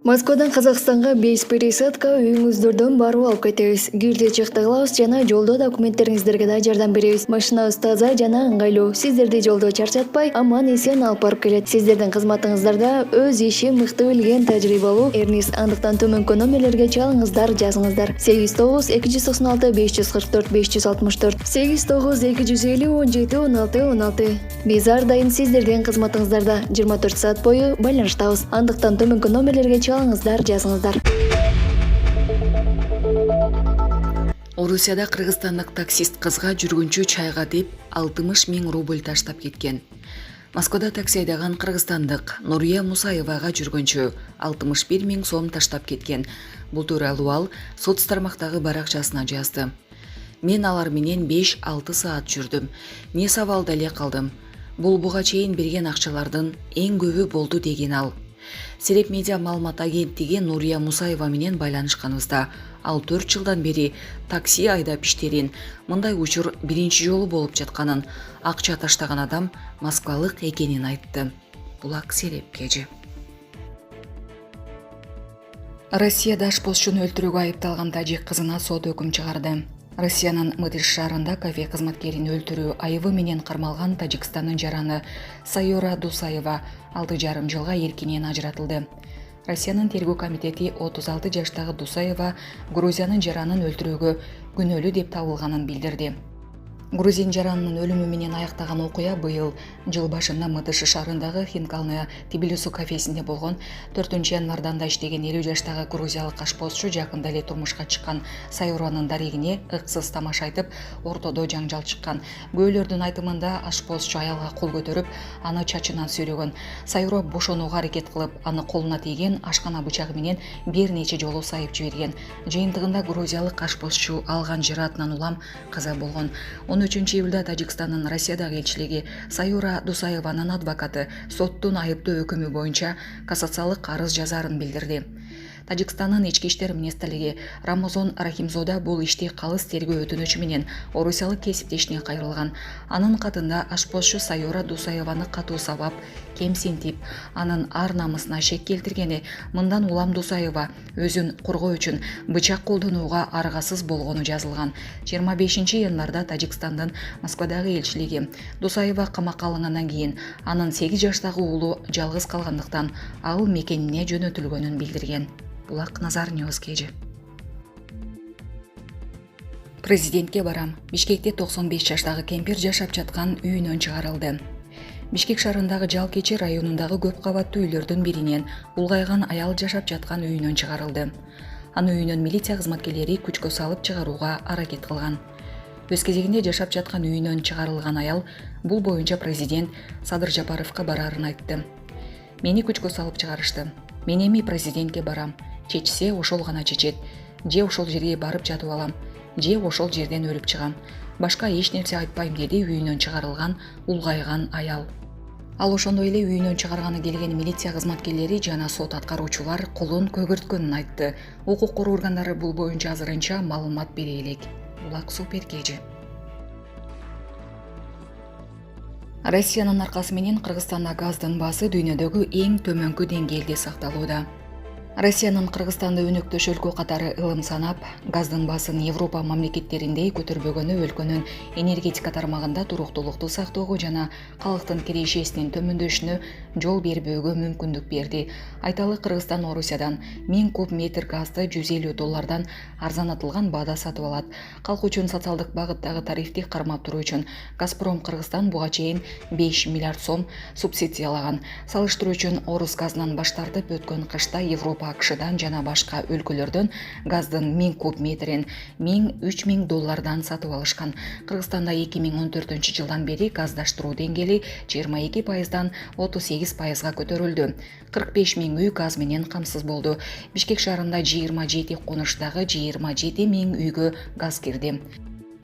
Москвадан Казакстанга 5 пересадка үйүңүздөрдөн барып алып кетебиз. Кирди чыкты кылабыз жана жолдо документтериңиздерге да жардам беребиз. Машинабыз таза жана ыңгайлуу. Сиздерди жолдо чарчатпай, аман эсен алып барып келет. Сиздердин кызматыңыздарда өз ишин мыкты билген тажрыйбалуу Эрнис. Андыктан төмөнкү номерлерге чалыңыздар, жазыңыздар. 89 296 544 564 89 250 17 16 16. Биз ар дайым сиздердин кызматыңыздарда 24 саат бою байланыштабыз. Андыктан төмөнкү номерлерге чалыңыздар, жазыңыздар. Орусияда кыргызстандык таксист кызга жүргүнчү чайга деп 60 000 рубль таштап кеткен. Москвада такси айдаган кыргызстандык Нурия Мусаевага жүргүнчү 61 000 сом таштап кеткен. Бул тууралуу ал соц тармактагы баракчасына жазды. Мен алар менен 5-6 саат жүрдүм. Не сабалда эле калдым. Бул буга чейин берген акчалардын эң көбү болду деген ал. Сереп медиа маалымат агенттиги Нурия Мусаева менен байланышканыбызда ал 4 жылдан бери такси айдап иштерин, мындай учур биринчи жолу болуп жатканын, акча таштаган адам москвалык экенин айтты. Булак Сереп кежи. Россияда ашпозчуну өлтүрүүгө айыпталган тажик кызына сот өкүм чыгарды. Россиянын Мытыш шаарында кафе кызматкерин өлтүрүү айыбы менен кармалган Тажикстандын жараны Сайора Дусаева 6,5 жылга эркинен ажыратылды. Россиянын тергөө комитети 36 жаштагы Дусаева Грузиянын жаранын өлтүрүүгө күнөөлүү деп табылганын билдирди. Грузин жаранынын өлүмү менен аяктаган окуя быйыл жыл башында Мытыш шаарындагы Хинкалны Тбилису кафесинде болгон. 4 январдан да иштеген 50 жаштагы грузиялык ашпозчу жакында эле турмушка чыккан Сайоранын дарегине ыксыз тамаша айтып, ортодо жаңжал чыккан. Күбөлөрдүн айтымында ашпозчу аялга кол көтөрүп, аны чачынан сүйрөгөн. Сайора бошонууга аракет кылып, аны колуна тийген ашкана бычагы менен бир нече жолу сайып жиберген. Жыйынтыгында грузиялык ашпозчу алган жараатынан улам каза болгон. 13 июлда Тажикстандын Россиядагы элчилиги Сайора Дусаеванын адвокаты соттун айыптоо өкүмү боюнча кассациялык арыз жазаарын билдирди. Тажикстандын ички иштер министрлиги Рамазон Рахимзода бул ишти калыс тергөө өтүнүчү менен орусиялык кесиптешине кайрылган. Анын катында ашпозчу Сайора Дусаеваны катуу сабап, кемсинтип, анын ар намысына шек келтиргени, мындан улам Дусаева өзүн коргоо үчүн бычак колдонууга аргасыз болгону жазылган. 25 январда Тажикстандын Москвадагы элчилиги Дусаева камакка алынгандан кийин анын 8 жаштагы уулу жалгыз калгандыктан ал мекенине жөнөтүлгөнүн билдирген. Булак Назар Ньюс кежи. Президентке барам. Бишкекте 95 жаштагы кемпир жашап жаткан үйүнөн чыгарылды. Бишкек шаарындагы Жалкечи районундагы көп кабаттуу үйлөрдүн биринен улгайган аял жашап жаткан үйүнөн чыгарылды. Аны үйүнөн милиция кызматкерлери күчкө салып чыгарууга аракет кылган. Өз кезегинде жашап жаткан үйүнөн чыгарылган аял бул боюнча президент Садыр Жапаровго барарын айтты. Мени күчкө салып чыгарышты. Мен эми президентке барам. Чечсе ошол гана чечет. Же ошол жерге барып жатып алам, же ошол жерден өлүп чыгам. Башка эч нерсе айтпайм, деди үйүнөн чыгарылган улгайган аял. Ал ошондой эле үйүнөн чыгарганы келген милиция кызматкерлери жана сот аткаруучулар колун көгөрткөнүн айтты. Укук коргоо органдары бул боюнча азырынча маалымат бере элек. Булак Супер кежи. Россиянын аркасы менен Кыргызстанда газдын баасы дүйнөдөгү эң төмөнкү деңгээлде сакталууда. Россиянын Кыргызстанды өнөктөш өлкө катары ылым санап, газдын баасын Европа мамлекеттериндей көтөрбөгөнү өлкөнүн энергетика тармагында туруктуулукту сактоого жана калктын кирешесинин төмөндөшүнө жол бербөөгө мүмкүндүк берди. Айталы, Кыргызстан Орусиядан 1000 куб метр газды $150 арзанатылган баада сатып алат. Калк үчүн социалдык багыттагы тарифти кармап туруу үчүн Газпром Кыргызстан буга чейин 5 миллиард сом субсидиялаган. Салыштыруу үчүн Орус газынан баш тартып өткөн кышта Европа АКШдан жана башка өлкөлөрдөн газдын 1000 куб метрин $1000-3000 сатып алышкан. Кыргызстанда 2014 жылдан бери газдаштыруу деңгээли 22%дан 38%га көтөрүлдү. 45 000 үй газ менен камсыз болду. Бишкек шаарында 27 конуштагы 27 000 үйгө газ кирди.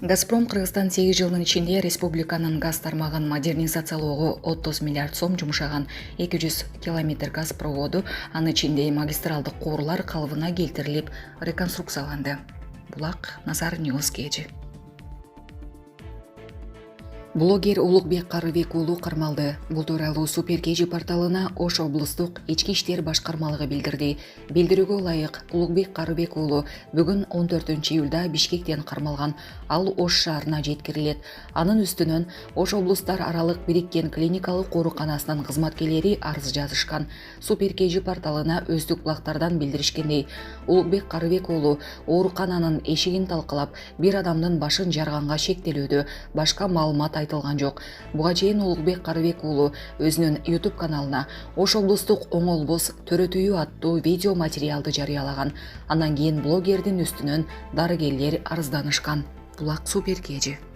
Газпром Кыргызстан 8 жылдын ичинде республиканын газ тармагын модернизациялоого 30 миллиард сом жумшаган. 200 километр газ проводу, анын ичинде магистралдык куурлар калыбына келтирилип, реконструкцияланды. Булак Назар Ньюс кежи. Блогер Улукбек Карыбек уулу кармалды. Бул тууралуу Супер KG порталына Ош облустук ички иштер башкармалыгы билдирди. Билдирүүгө ылайык, Улукбек Карыбек уулу бүгүн 14-июлда Бишкектен кармалган. Ал Ош шаарына жеткирилет. Анын үстүнөн Ош облустар аралык бириккен клиникалык ооруканасынын кызматкерлери арыз жазышкан. Супер KG порталына өздүк булактардан билдиришкендей, Улукбек Карыбек уулу оорукананын эшигин талкалап, бир адамдын башын жарганга шектелүүдө, башка маалымат айтылган жок. Буга чейин Улукбек Карыбек уулу өзүнүн YouTube каналына Ош облустук оңолбос төрөтүйү аттуу видео материалды жарыялаган. Андан кийин блогердин үстүнөн дарыгерлер арызданышкан. Булак Супер KG.